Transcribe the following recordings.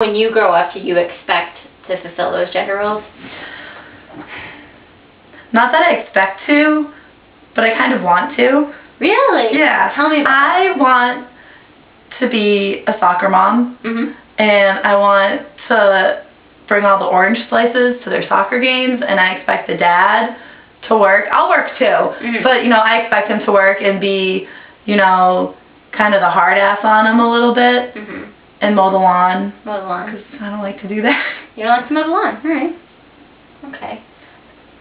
When you grow up, do you expect to fulfill those gender roles? Not that I expect to, but I kind of want to. Really? Yeah. Tell me about I want to be a soccer mom, and I want to bring all the orange slices to their soccer games, and I expect the dad to work. I'll work too, but, you know, I expect him to work and be, you know, kind of the hard ass on him a little bit. And mow the lawn. Mow the lawn. Because I don't like to do that. You don't like to mow the lawn? Alright. Okay.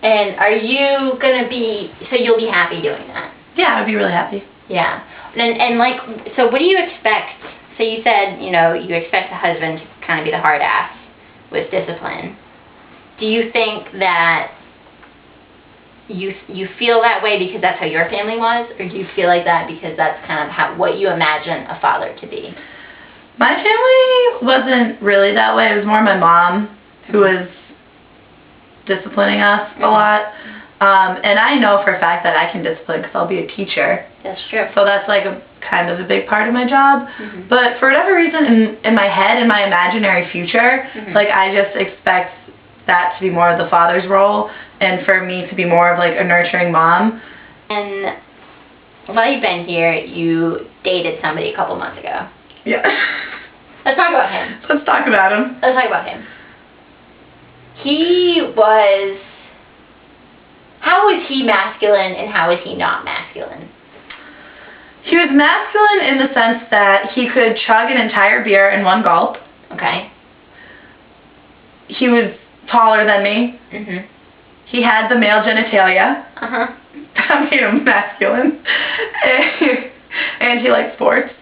And are you going to be, so you'll be happy doing that? Yeah, I would be really happy. Yeah. And like, so what do you expect? So you said, you know, you expect the husband to kind of be the hard ass with discipline. Do you think that you feel that way because that's how your family was? Or do you feel like that because that's kind of what you imagine a father to be? My family wasn't really that way. It was more my mom who was disciplining us a lot. And I know for a fact that I can discipline because I'll be a teacher. That's true. So that's like kind of a big part of my job. But for whatever reason, in my head, in my imaginary future, like I just expect that to be more of the father's role and for me to be more of like a nurturing mom. And while you've been here, you dated somebody a couple months ago. Yeah. Let's talk about him. Let's talk about him. Let's talk about him. How was he masculine and how was he not masculine? He was masculine in the sense that he could chug an entire beer in one gulp. Okay. He was taller than me. He had the male genitalia. That made him masculine. And he liked sports.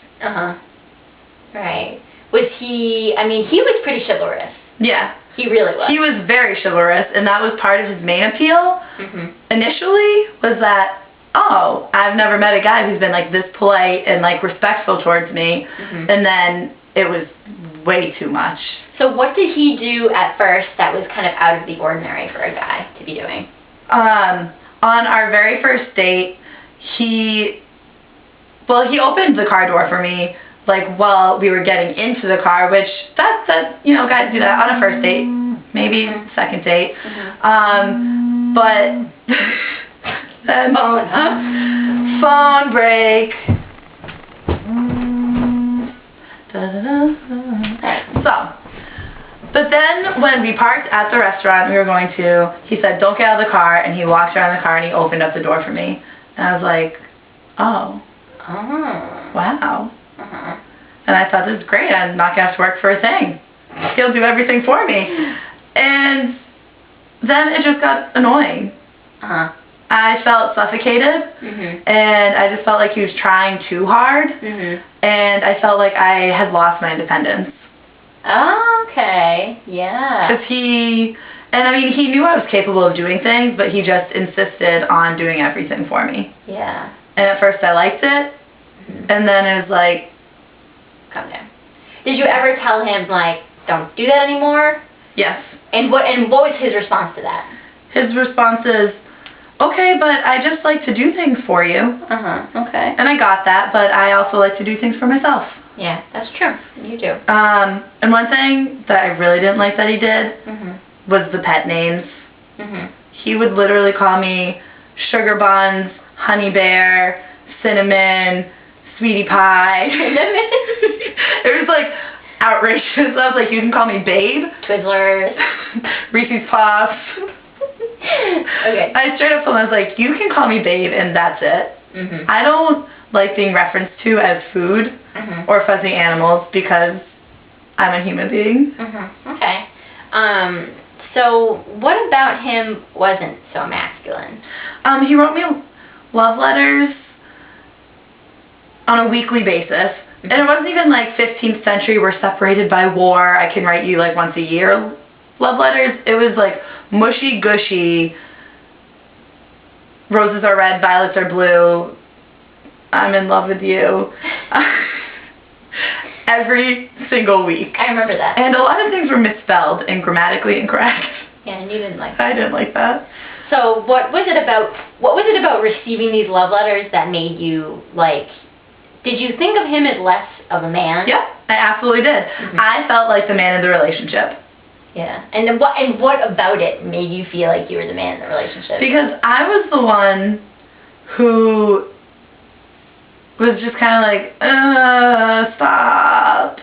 Right. Was he, I mean, he was pretty chivalrous. Yeah. He really was. He was very chivalrous, and that was part of his main appeal. Initially, was that, oh, I've never met a guy who's been like this polite and like respectful towards me. And then it was way too much. So what did he do at first that was kind of out of the ordinary for a guy to be doing? On our very first date, he opened the car door for me, like, while we were getting into the car, which, you know, guys do that on a first date, maybe second date. But then, phone break. But then when we parked at the restaurant we were going to, he said, don't get out of the car, and he walked around the car and he opened up the door for me. And I was like, oh. Wow. And I thought, this is great. I'm not going to have to work for a thing. He'll do everything for me. And then it just got annoying. I felt suffocated. And I just felt like he was trying too hard. And I felt like I had lost my independence. Okay. Yeah. Because he knew I was capable of doing things, but he just insisted on doing everything for me. Yeah. And at first I liked it. And then it was like, calm down. Did you ever tell him, like, don't do that anymore? Yes. And what was his response to that? His response is, okay, but I just like to do things for you. Okay. And I got that, but I also like to do things for myself. Yeah, that's true. You do. And one thing that I really didn't like that he did was the pet names. He would literally call me Sugar Buns, Honey Bear, Cinnamon, Sweetie Pie. It was like outrageous. I was like, you can call me Babe. Twizzlers. Reese's Puffs. Okay. I straight up told him, I was like, you can call me Babe and that's it. I don't like being referenced to as food or fuzzy animals because I'm a human being. Okay. So what about him wasn't so masculine? He wrote me love letters on a weekly basis. And it wasn't even like 15th century, we're separated by war, I can write you like once a year love letters. It was like mushy gushy, roses are red, violets are blue, I'm in love with you. Every single week. I remember that. And a lot of things were misspelled and grammatically incorrect. Yeah, and you didn't like that. I didn't like that. So what was it about receiving these love letters that made you, like, did you think of him as less of a man? Yeah. I absolutely did. I felt like the man in the relationship. Yeah. And what about it made you feel like you were the man in the relationship? Because I was the one who was just kind of like, stop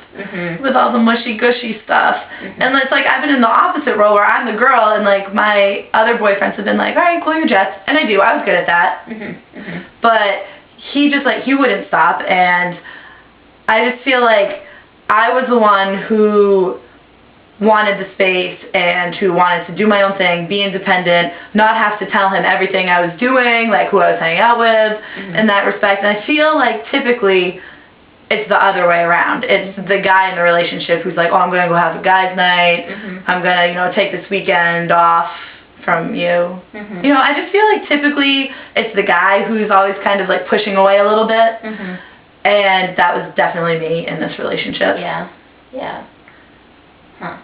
with all the mushy gushy stuff. And it's like I've been in the opposite role where I'm the girl, and like my other boyfriends have been like, all right, cool your jets, and I do. I was good at that. But he just like he wouldn't stop, and I just feel like I was the one who wanted the space and who wanted to do my own thing, be independent, not have to tell him everything I was doing, like who I was hanging out with, in that respect. And I feel like typically it's the other way around. It's the guy in the relationship who's like, oh, I'm going to go have a guy's night. I'm going to, you know, take this weekend off from you. You know, I just feel like typically it's the guy who's always kind of like pushing away a little bit. And that was definitely me in this relationship. Yeah. Yeah. Huh.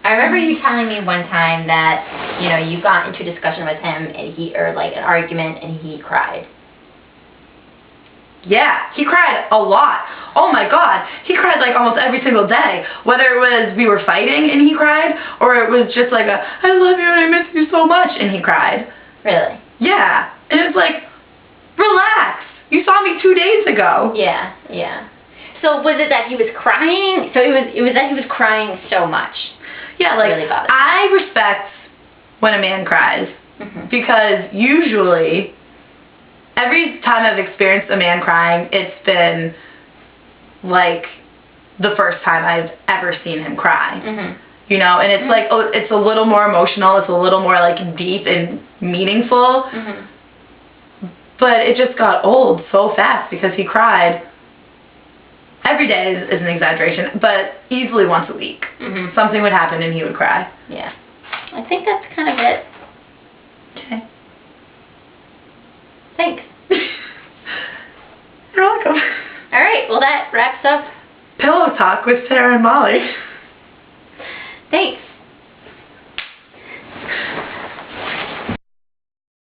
I remember you telling me one time that, you know, you got into a discussion with him and or like an argument, and he cried. Yeah, he cried a lot. Oh my God, he cried like almost every single day. Whether it was we were fighting and he cried, or it was just like I love you and I miss you so much and he cried. Really? Yeah, and it's like, relax. You saw me 2 days ago. Yeah, yeah. So was it that he was crying? So it was that he was crying so much. Yeah, like really bothered. I respect when a man cries because usually every time I've experienced a man crying, it's been like the first time I've ever seen him cry. You know, and it's like, oh, it's a little more emotional, it's a little more like deep and meaningful. But it just got old so fast because he cried. Every day is an exaggeration, but easily once a week. Something would happen and he would cry. Yeah. I think that's kind of it. Okay. Thanks. You're welcome. All right, well that wraps up Pillow Talk with Sarah and Molly.